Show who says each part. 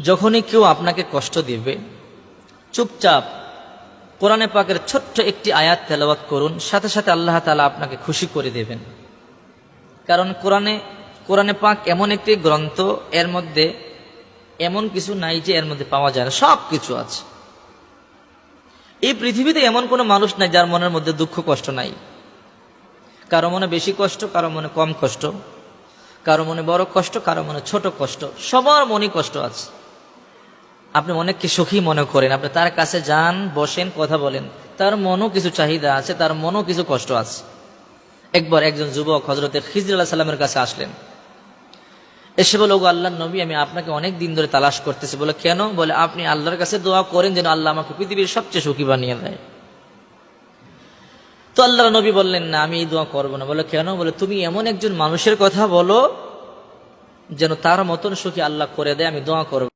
Speaker 1: যখনই কেউ আপনাকে কষ্ট দিবে, চুপচাপ কোরআনে পাকের ছোট্ট একটি আয়াত তেলাওয়াত করুন, সাথে সাথে আল্লাহ তাআলা আপনাকে খুশি করে দেবেন। কারণ কোরআনে পাক এমন একটি গ্রন্থ, এর মধ্যে এমন কিছু নাই যে এর মধ্যে পাওয়া যায় না, সব কিছু আছে। এই পৃথিবীতে এমন কোনো মানুষ নাই যার মনের মধ্যে দুঃখ কষ্ট নাই। কারো মনে বেশি কষ্ট, কারো মনে কম কষ্ট, কারো মনে বড় কষ্ট, কারো মনে ছোট কষ্ট, সবার মনে কষ্ট আছে। আপনি অনেককে সুখী মনে করেন, আপনি তার কাছে যান, বসেন, কথা বলেন, তার মনও কিছু চাহিদা আছে, তার মনও কিছু কষ্ট আছে। একবার একজন যুবক হযরতে খিজর আলাইহিস সালামের কাছে আসলেন, এসে বলে, ওগো আল্লাহর নবী, আমি আপনাকে অনেক দিন ধরে তালাশ করতেছি। বলে, কেন? বলে, আপনি আল্লাহর কাছে দোয়া করেন যেন আল্লাহ আমাকে পৃথিবীর সবচেয়ে সুখী বানিয়ে দেয়। তো আল্লাহর নবী বললেন, না, আমি এই দোয়া করবো না। বলে, কেন? বলে, তুমি এমন একজন মানুষের কথা বলো যেন তার মতন সুখী আল্লাহ করে দেয়, আমি দোয়া করবো।